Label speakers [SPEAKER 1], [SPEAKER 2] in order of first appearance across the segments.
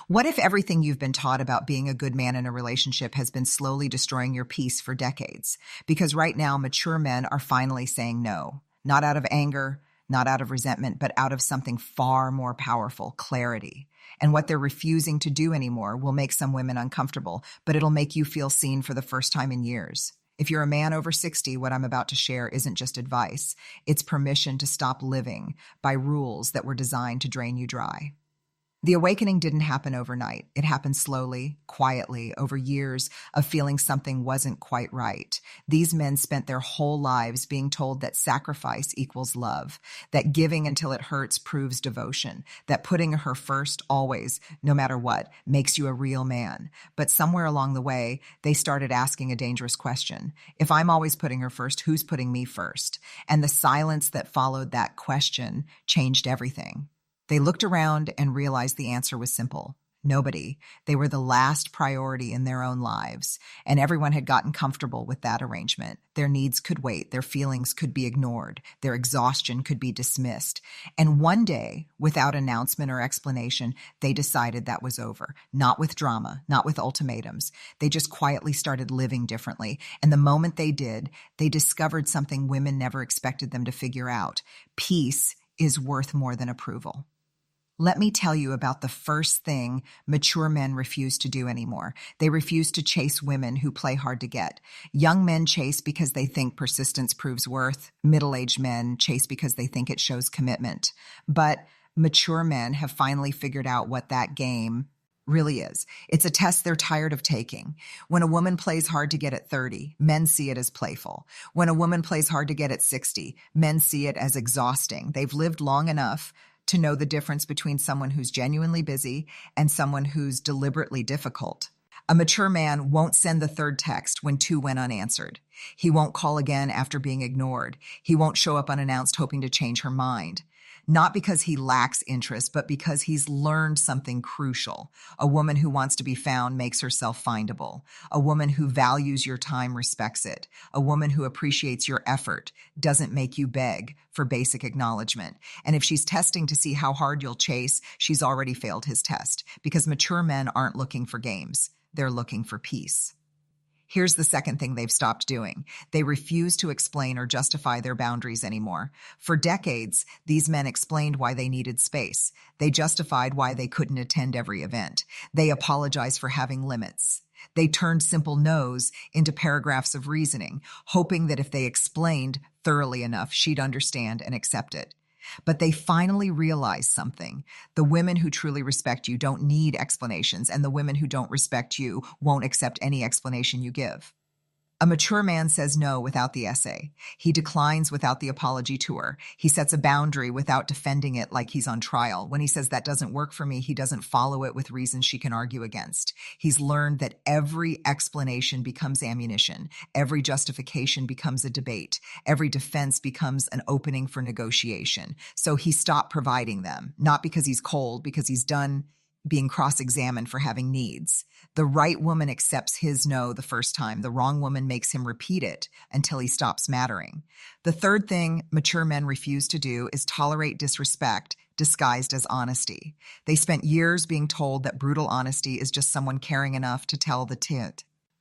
[SPEAKER 1] What if everything you've been taught about being a good man in a relationship has been slowly destroying your peace for decades? Because right now, mature men are finally saying no, not out of anger, not out of resentment, but out of something far more powerful, clarity. And what they're refusing to do anymore will make some women uncomfortable, but it'll make you feel seen for the first time in years. If you're a man over 60, what I'm about to share isn't just advice. It's permission to stop living by rules that were designed to drain you dry. The awakening didn't happen overnight. It happened slowly, quietly, over years of feeling something wasn't quite right. These men spent their whole lives being told that sacrifice equals love, that giving until it hurts proves devotion, that putting her first always, no matter what, makes you a real man. But somewhere along the way, they started asking a dangerous question. If I'm always putting her first, who's putting me first? And the silence that followed that question changed everything. They looked around and realized the answer was simple. Nobody. They were the last priority in their own lives, and everyone had gotten comfortable with that arrangement. Their needs could wait, their feelings could be ignored, their exhaustion could be dismissed. And one day, without announcement or explanation, they decided that was over. Not with drama, not with ultimatums. They just quietly started living differently. And the moment they did, they discovered something women never expected them to figure out. Peace is worth more than approval. Let me tell you about the first thing mature men refuse to do anymore. They refuse to chase women who play hard to get. Young men chase because they think persistence proves worth. Middle-aged men chase because they think it shows commitment. But mature men have finally figured out what that game really is. It's a test they're tired of taking. When a woman plays hard to get at 30, men see it as playful. When a woman plays hard to get at 60, men see it as exhausting. They've lived long enough to know the difference between someone who's genuinely busy and someone who's deliberately difficult. A mature man won't send the third text when two went unanswered. He won't call again after being ignored. He won't show up unannounced hoping to change her mind. Not because he lacks interest, but because he's learned something crucial. A woman who wants to be found makes herself findable. A woman who values your time respects it. A woman who appreciates your effort doesn't make you beg for basic acknowledgement. And if she's testing to see how hard you'll chase, she's already failed his test, because mature men aren't looking for games. They're looking for peace. Here's the second thing they've stopped doing. They refuse to explain or justify their boundaries anymore. For decades, these men explained why they needed space. They justified why they couldn't attend every event. They apologized for having limits. They turned simple no's into paragraphs of reasoning, hoping that if they explained thoroughly enough, she'd understand and accept it. But they finally realized something. The women who truly respect you don't need explanations, and the women who don't respect you won't accept any explanation you give. A mature man says no without the essay. He declines without the apology tour. He sets a boundary without defending it like he's on trial. When he says that doesn't work for me, he doesn't follow it with reasons she can argue against. He's learned that every explanation becomes ammunition. Every justification becomes a debate. Every defense becomes an opening for negotiation. So he stopped providing them, not because he's cold, because he's done being cross-examined for having needs. The right woman accepts his no the first time. The wrong woman makes him repeat it until he stops mattering. The third thing mature men refuse to do is tolerate disrespect disguised as honesty. They spent years being told that brutal honesty is just someone caring enough to tell the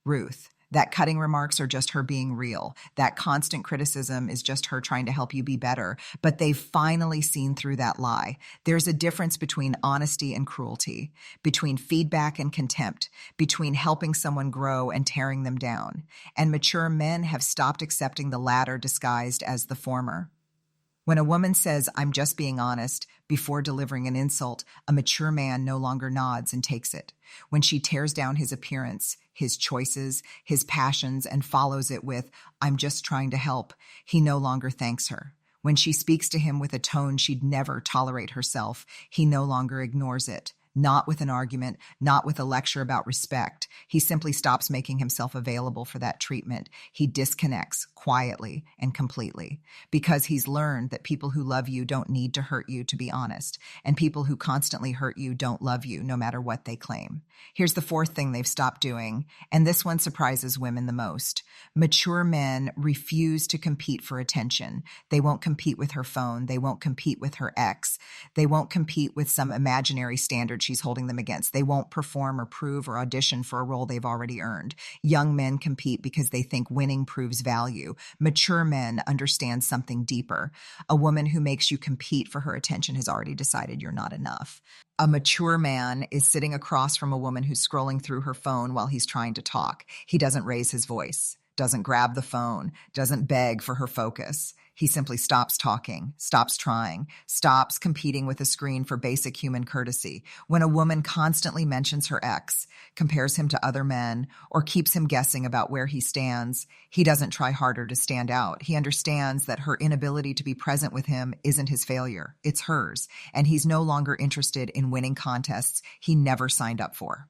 [SPEAKER 1] truth. That cutting remarks are just her being real. That constant criticism is just her trying to help you be better. But they've finally seen through that lie. There's a difference between honesty and cruelty, between feedback and contempt, between helping someone grow and tearing them down. And mature men have stopped accepting the latter disguised as the former. When a woman says, "I'm just being honest," before delivering an insult, a mature man no longer nods and takes it. When she tears down his appearance, his choices, his passions, and follows it with, "I'm just trying to help," he no longer thanks her. When she speaks to him with a tone she'd never tolerate herself, he no longer ignores it. Not with an argument, not with a lecture about respect. He simply stops making himself available for that treatment. He disconnects quietly and completely, because he's learned that people who love you don't need to hurt you, to be honest, and people who constantly hurt you don't love you, no matter what they claim. Here's the fourth thing they've stopped doing, and this one surprises women the most. Mature men refuse to compete for attention. They won't compete with her phone. They won't compete with her ex. They won't compete with some imaginary standard she's holding them against. They won't perform or prove or audition for a role they've already earned. Young men compete because they think winning proves value. Mature men understand something deeper. A woman who makes you compete for her attention has already decided you're not enough. A mature man is sitting across from a woman who's scrolling through her phone while he's trying to talk. He doesn't raise his voice, doesn't grab the phone, doesn't beg for her focus. He simply stops talking, stops trying, stops competing with a screen for basic human courtesy. When a woman constantly mentions her ex, compares him to other men, or keeps him guessing about where he stands, he doesn't try harder to stand out. He understands that her inability to be present with him isn't his failure, it's hers, and he's no longer interested in winning contests he never signed up for.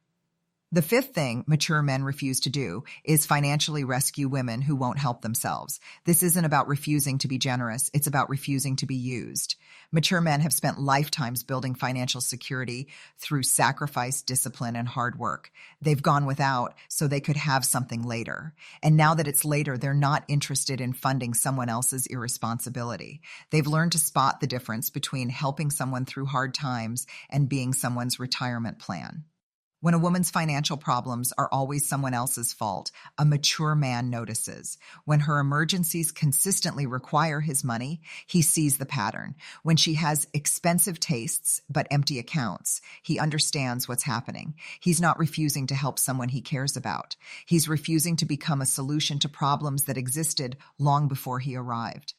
[SPEAKER 1] The fifth thing mature men refuse to do is financially rescue women who won't help themselves. This isn't about refusing to be generous. It's about refusing to be used. Mature men have spent lifetimes building financial security through sacrifice, discipline, and hard work. They've gone without so they could have something later. And now that it's later, they're not interested in funding someone else's irresponsibility. They've learned to spot the difference between helping someone through hard times and being someone's retirement plan. When a woman's financial problems are always someone else's fault, a mature man notices. When her emergencies consistently require his money, he sees the pattern. When she has expensive tastes but empty accounts, he understands what's happening. He's not refusing to help someone he cares about. He's refusing to become a solution to problems that existed long before he arrived.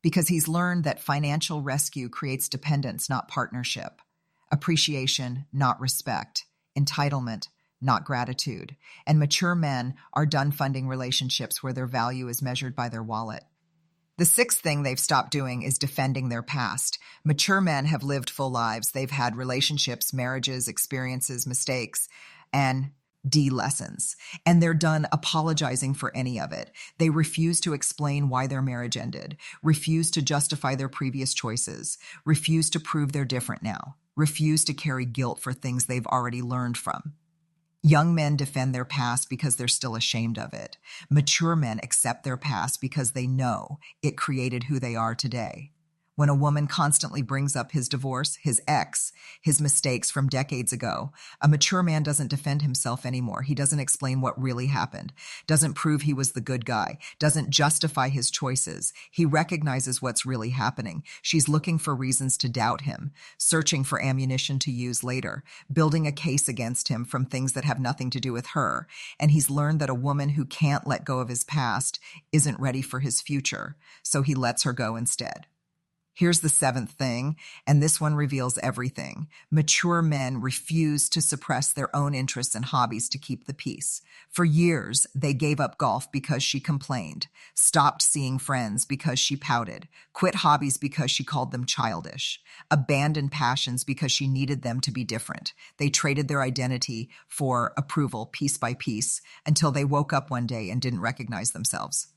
[SPEAKER 1] Because he's learned that financial rescue creates dependence, not partnership. Appreciation, not respect. Entitlement, not gratitude. And mature men are done funding relationships where their value is measured by their wallet. The sixth thing they've stopped doing is defending their past. Mature men have lived full lives. They've had relationships, marriages, experiences, mistakes, and lessons. And they're done apologizing for any of it. They refuse to explain why their marriage ended, refuse to justify their previous choices, refuse to prove they're different now, refuse to carry guilt for things they've already learned from. Young men defend their past because they're still ashamed of it. Mature men accept their past because they know it created who they are today. When a woman constantly brings up his divorce, his ex, his mistakes from decades ago, a mature man doesn't defend himself anymore. He doesn't explain what really happened, doesn't prove he was the good guy, doesn't justify his choices. He recognizes what's really happening. She's looking for reasons to doubt him, searching for ammunition to use later, building a case against him from things that have nothing to do with her. And he's learned that a woman who can't let go of his past isn't ready for his future, so he lets her go instead. Here's the seventh thing, and this one reveals everything. Mature men refuse to suppress their own interests and hobbies to keep the peace. For years, they gave up golf because she complained, stopped seeing friends because she pouted, quit hobbies because she called them childish, abandoned passions because she needed them to be different. They traded their identity for approval piece by piece until they woke up one day and didn't recognize themselves.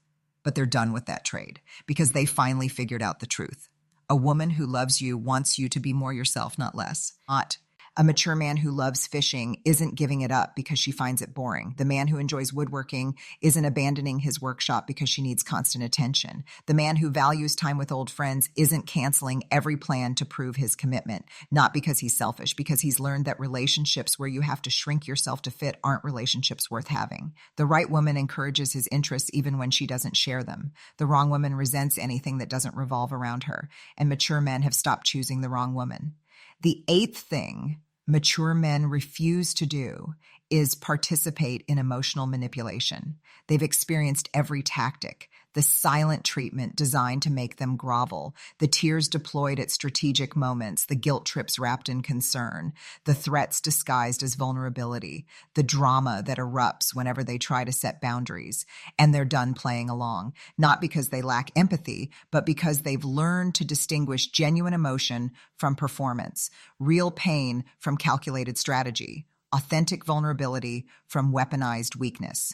[SPEAKER 1] But they're done with that trade because they finally figured out the truth. A woman who loves you wants you to be more yourself, not less. Not a mature man who loves fishing isn't giving it up because she finds it boring. The man who enjoys woodworking isn't abandoning his workshop because she needs constant attention. The man who values time with old friends isn't canceling every plan to prove his commitment, not because he's selfish, because he's learned that relationships where you have to shrink yourself to fit aren't relationships worth having. The right woman encourages his interests even when she doesn't share them. The wrong woman resents anything that doesn't revolve around her, and mature men have stopped choosing the wrong woman. The eighth thing mature men refuse to do is participate in emotional manipulation. They've experienced every tactic, the silent treatment designed to make them grovel, the tears deployed at strategic moments, the guilt trips wrapped in concern, the threats disguised as vulnerability, the drama that erupts whenever they try to set boundaries, and they're done playing along, not because they lack empathy, but because they've learned to distinguish genuine emotion from performance, real pain from calculated strategy, authentic vulnerability from weaponized weakness.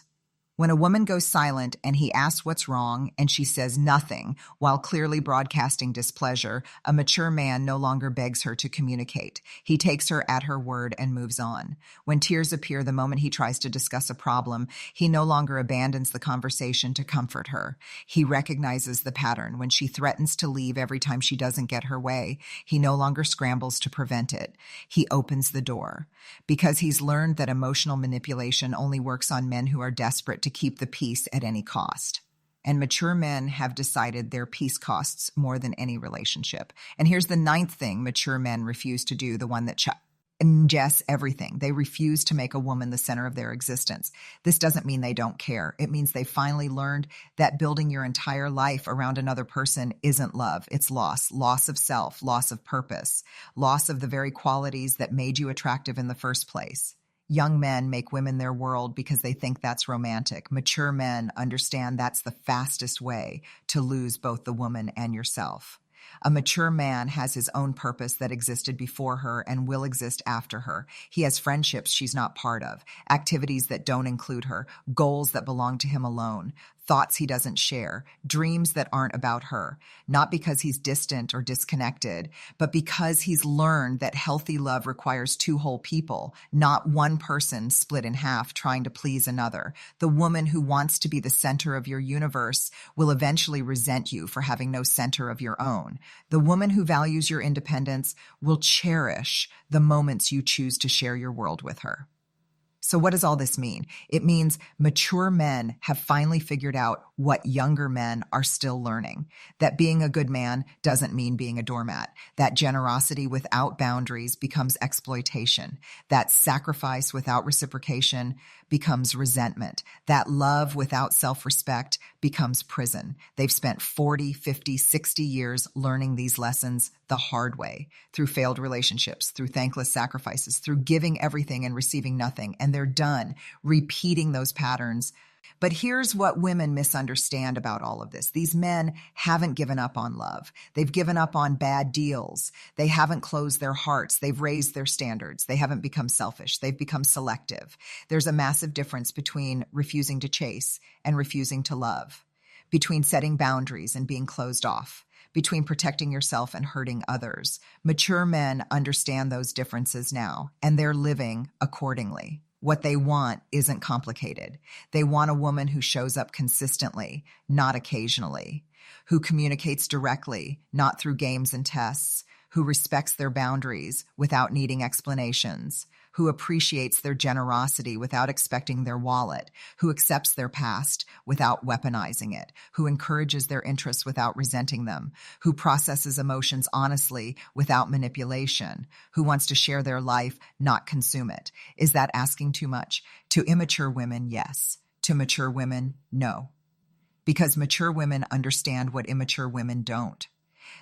[SPEAKER 1] When a woman goes silent and he asks what's wrong and she says nothing while clearly broadcasting displeasure, a mature man no longer begs her to communicate. He takes her at her word and moves on. When tears appear the moment he tries to discuss a problem, he no longer abandons the conversation to comfort her. He recognizes the pattern. When she threatens to leave every time she doesn't get her way, he no longer scrambles to prevent it. He opens the door. Because he's learned that emotional manipulation only works on men who are desperate to keep the peace at any cost. And mature men have decided their peace costs more than any relationship. And here's the ninth thing mature men refuse to do, the one that ingests everything. They refuse to make a woman the center of their existence. This doesn't mean they don't care. It means they finally learned that building your entire life around another person isn't love. It's loss of self, loss of purpose, loss of the very qualities that made you attractive in the first place. Young men make women their world because they think that's romantic. Mature men understand that's the fastest way to lose both the woman and yourself. A mature man has his own purpose that existed before her and will exist after her. He has friendships she's not part of, activities that don't include her, goals that belong to him alone, thoughts he doesn't share, dreams that aren't about her, not because he's distant or disconnected, but because he's learned that healthy love requires two whole people, not one person split in half trying to please another. The woman who wants to be the center of your universe will eventually resent you for having no center of your own. The woman who values your independence will cherish the moments you choose to share your world with her. So what does all this mean? It means mature men have finally figured out what younger men are still learning. That being a good man doesn't mean being a doormat. That generosity without boundaries becomes exploitation. That sacrifice without reciprocation becomes resentment. That love without self-respect becomes prison. They've spent 40, 50, 60 years learning these lessons the hard way, through failed relationships, through thankless sacrifices, through giving everything and receiving nothing. And they're done repeating those patterns. But here's what women misunderstand about all of this. These men haven't given up on love. They've given up on bad deals. They haven't closed their hearts. They've raised their standards. They haven't become selfish. They've become selective. There's a massive difference between refusing to chase and refusing to love, between setting boundaries and being closed off, between protecting yourself and hurting others. Mature men understand those differences now, and they're living accordingly. What they want isn't complicated. They want a woman who shows up consistently, not occasionally, who communicates directly, not through games and tests, who respects their boundaries without needing explanations, who appreciates their generosity without expecting their wallet, who accepts their past without weaponizing it, who encourages their interests without resenting them, who processes emotions honestly without manipulation, who wants to share their life, not consume it. Is that asking too much? To immature women, yes. To mature women, no. Because mature women understand what immature women don't.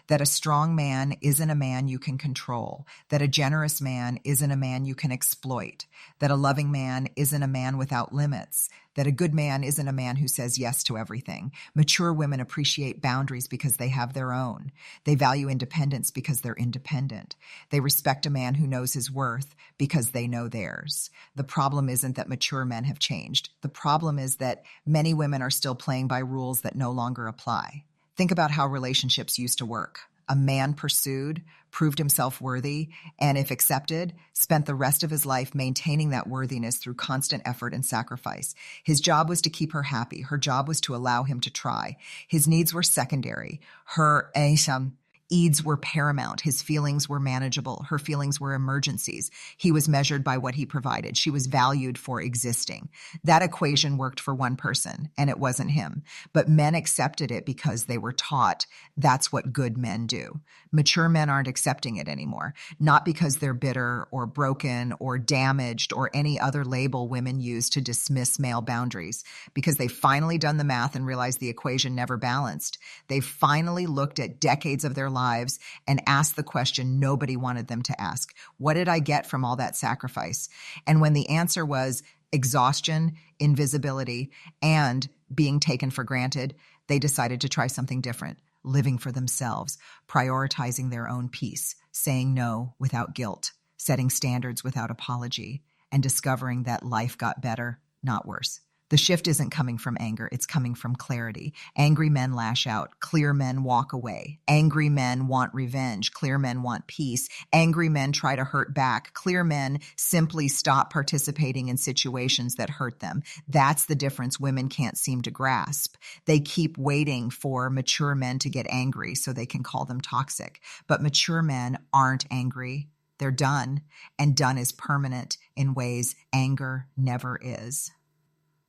[SPEAKER 1] That a strong man isn't a man you can control, that a generous man isn't a man you can exploit, that a loving man isn't a man without limits, that a good man isn't a man who says yes to everything. Mature women appreciate boundaries because they have their own. They value independence because they're independent. They respect a man who knows his worth because they know theirs. The problem isn't that mature men have changed. The problem is that many women are still playing by rules that no longer apply. Think about how relationships used to work. A man pursued, proved himself worthy, and if accepted, spent the rest of his life maintaining that worthiness through constant effort and sacrifice. His job was to keep her happy. Her job was to allow him to try. His needs were secondary. Her needs were paramount. His feelings were manageable. Her feelings were emergencies. He was measured by what he provided. She was valued for existing. That equation worked for one person, and it wasn't him. But men accepted it because they were taught that's what good men do. Mature men aren't accepting it anymore, not because they're bitter or broken or damaged or any other label women use to dismiss male boundaries, because they've finally done the math and realized the equation never balanced. They've finally looked at decades of their lives and asked the question nobody wanted them to ask. What did I get from all that sacrifice? And when the answer was exhaustion, invisibility, and being taken for granted, they decided to try something different, living for themselves, prioritizing their own peace, saying no without guilt, setting standards without apology, and discovering that life got better, not worse. The shift isn't coming from anger, it's coming from clarity. Angry men lash out, clear men walk away. Angry men want revenge, clear men want peace. Angry men try to hurt back, clear men simply stop participating in situations that hurt them. That's the difference women can't seem to grasp. They keep waiting for mature men to get angry so they can call them toxic. But mature men aren't angry. They're done, and done is permanent in ways anger never is.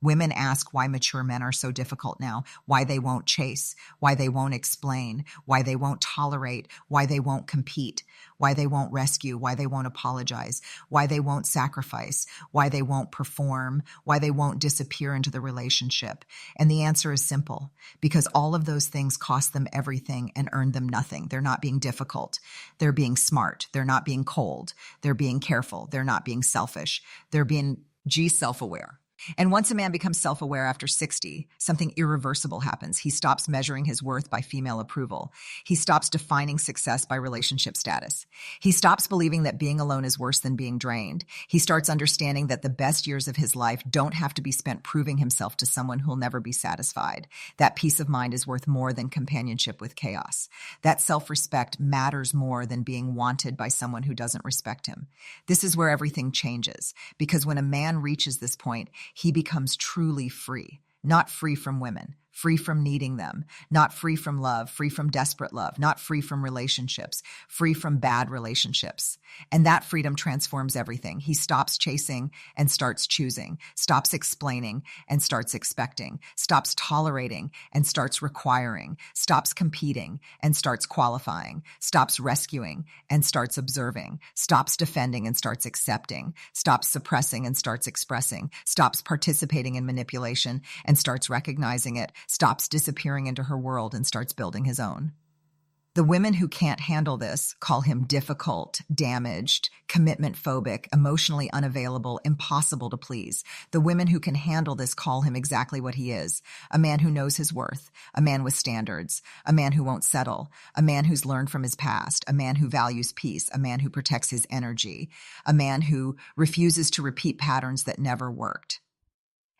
[SPEAKER 1] Women ask why mature men are so difficult now, why they won't chase, why they won't explain, why they won't tolerate, why they won't compete, why they won't rescue, why they won't apologize, why they won't sacrifice, why they won't perform, why they won't disappear into the relationship. And the answer is simple, because all of those things cost them everything and earn them nothing. They're not being difficult. They're being smart. They're not being cold. They're being careful. They're not being selfish. They're being self-aware. And once a man becomes self-aware after 60, something irreversible happens. He stops measuring his worth by female approval. He stops defining success by relationship status. He stops believing that being alone is worse than being drained. He starts understanding that the best years of his life don't have to be spent proving himself to someone who'll never be satisfied. That peace of mind is worth more than companionship with chaos. That self-respect matters more than being wanted by someone who doesn't respect him. This is where everything changes, because when a man reaches this point, he becomes truly free, not free from women, free from needing them, not free from love, free from desperate love, not free from relationships, free from bad relationships. And that freedom transforms everything. He stops chasing and starts choosing, stops explaining and starts expecting, stops tolerating and starts requiring, stops competing and starts qualifying, stops rescuing and starts observing, stops defending and starts accepting, stops suppressing and starts expressing, stops participating in manipulation and starts recognizing it, stops disappearing into her world and starts building his own. The women who can't handle this call him difficult, damaged, commitment phobic, emotionally unavailable, impossible to please. The women who can handle this call him exactly what he is: a man who knows his worth, a man with standards, a man who won't settle, a man who's learned from his past, a man who values peace, a man who protects his energy, a man who refuses to repeat patterns that never worked.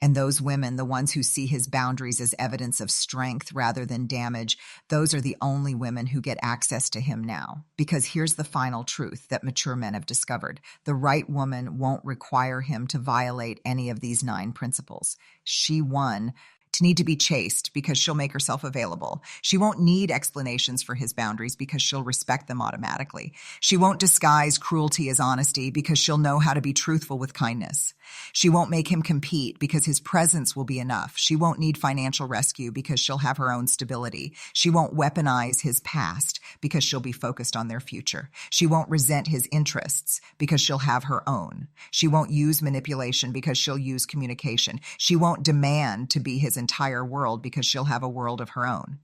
[SPEAKER 1] And those women, the ones who see his boundaries as evidence of strength rather than damage, those are the only women who get access to him now. Because here's the final truth that mature men have discovered: the right woman won't require him to violate any of these 9 principles. She won to need to be chased because she'll make herself available. She won't need explanations for his boundaries because she'll respect them automatically. She won't disguise cruelty as honesty because she'll know how to be truthful with kindness. She won't make him compete because his presence will be enough. She won't need financial rescue because she'll have her own stability. She won't weaponize his past because she'll be focused on their future. She won't resent his interests because she'll have her own. She won't use manipulation because she'll use communication. She won't demand to be his entire world because she'll have a world of her own.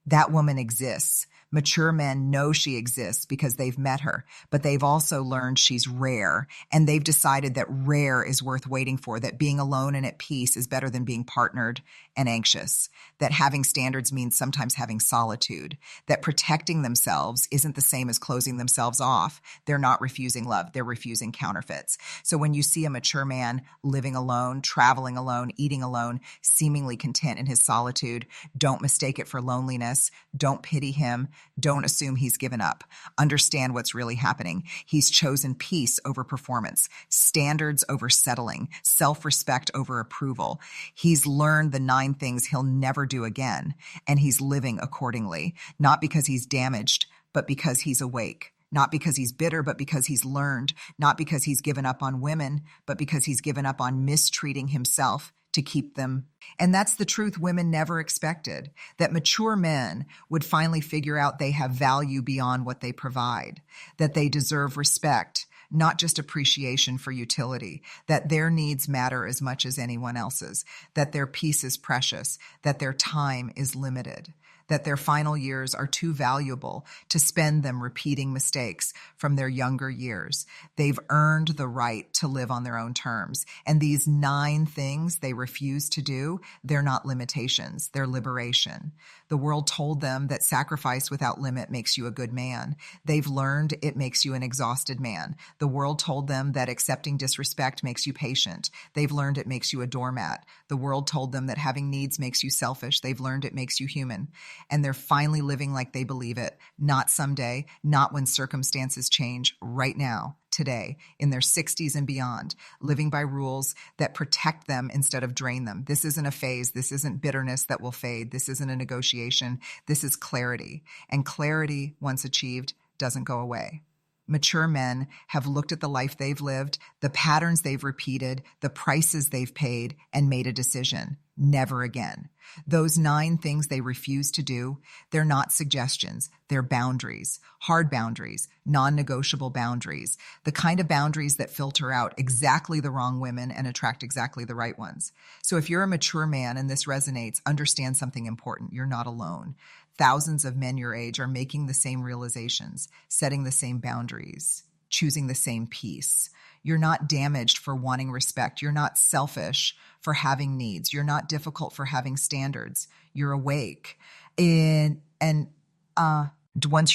[SPEAKER 1] That woman exists. Mature men know she exists because they've met her, but they've also learned she's rare, and they've decided that rare is worth waiting for, that being alone and at peace is better than being partnered and anxious, that having standards means sometimes having solitude, that protecting themselves isn't the same as closing themselves off. They're not refusing love, they're refusing counterfeits. So when you see a mature man living alone, traveling alone, eating alone, seemingly content in his solitude, don't mistake it for loneliness, don't pity him, don't assume he's given up. Understand what's really happening. He's chosen peace over performance, standards over settling, self-respect over approval. He's learned the 9 things he'll never do again, and he's living accordingly, not because he's damaged, but because he's awake. Not because he's bitter, but because he's learned. Not because he's given up on women, but because he's given up on mistreating himself to keep them. And that's the truth women never expected, that mature men would finally figure out they have value beyond what they provide, that they deserve respect, not just appreciation for utility, that their needs matter as much as anyone else's, that their peace is precious, that their time is limited, that their final years are too valuable to spend them repeating mistakes from their younger years. They've earned the right to live on their own terms. And these 9 things they refuse to do, they're not limitations, they're liberation. The world told them that sacrifice without limit makes you a good man. They've learned it makes you an exhausted man. The world told them that accepting disrespect makes you patient. They've learned it makes you a doormat. The world told them that having needs makes you selfish. They've learned it makes you human. And they're finally living like they believe it. Not someday, not when circumstances change, right now, today, in their 60s and beyond, living by rules that protect them instead of drain them. This isn't a phase. This isn't bitterness that will fade. This isn't a negotiation. This is clarity. And clarity, once achieved, doesn't go away. Mature men have looked at the life they've lived, the patterns they've repeated, the prices they've paid, and made a decision. Never again. Those 9 things they refuse to do, they're not suggestions. They're boundaries, hard boundaries, non-negotiable boundaries, the kind of boundaries that filter out exactly the wrong women and attract exactly the right ones. So if you're a mature man and this resonates, understand something important. You're not alone. Thousands of men your age are making the same realizations, setting the same boundaries, choosing the same peace. You're not damaged for wanting respect. You're not selfish for having needs. You're not difficult for having standards. You're awake. Once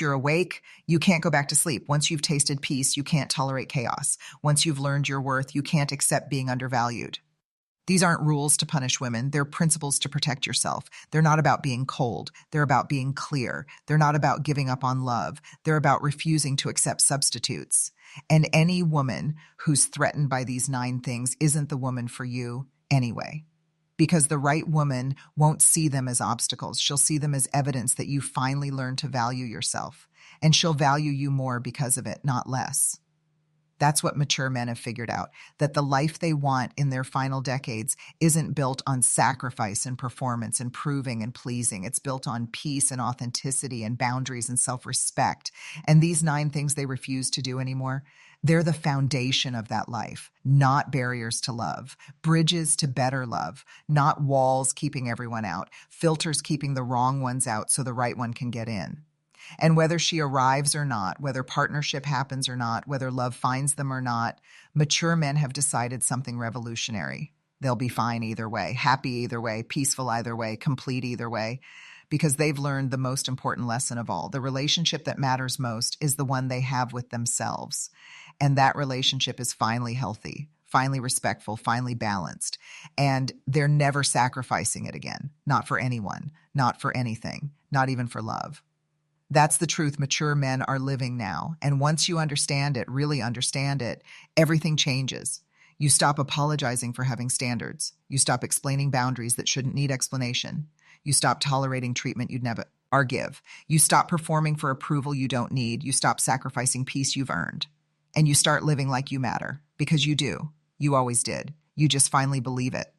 [SPEAKER 1] you're awake, you can't go back to sleep. Once you've tasted peace, you can't tolerate chaos. Once you've learned your worth, you can't accept being undervalued. These aren't rules to punish women. They're principles to protect yourself. They're not about being cold. They're about being clear. They're not about giving up on love. They're about refusing to accept substitutes. And any woman who's threatened by these 9 things isn't the woman for you anyway. Because the right woman won't see them as obstacles. She'll see them as evidence that you finally learned to value yourself. And she'll value you more because of it, not less. That's what mature men have figured out, that the life they want in their final decades isn't built on sacrifice and performance and proving and pleasing. It's built on peace and authenticity and boundaries and self-respect. And these 9 things they refuse to do anymore, they're the foundation of that life, not barriers to love, bridges to better love, not walls keeping everyone out, filters keeping the wrong ones out so the right one can get in. And whether she arrives or not, whether partnership happens or not, whether love finds them or not, mature men have decided something revolutionary. They'll be fine either way, happy either way, peaceful either way, complete either way, because they've learned the most important lesson of all. The relationship that matters most is the one they have with themselves. And that relationship is finally healthy, finally respectful, finally balanced. And they're never sacrificing it again, not for anyone, not for anything, not even for love. That's the truth mature men are living now. And once you understand it, really understand it, everything changes. You stop apologizing for having standards. You stop explaining boundaries that shouldn't need explanation. You stop tolerating treatment you'd never give. You stop performing for approval you don't need. You stop sacrificing peace you've earned. And you start living like you matter, because you do. You always did. You just finally believe it.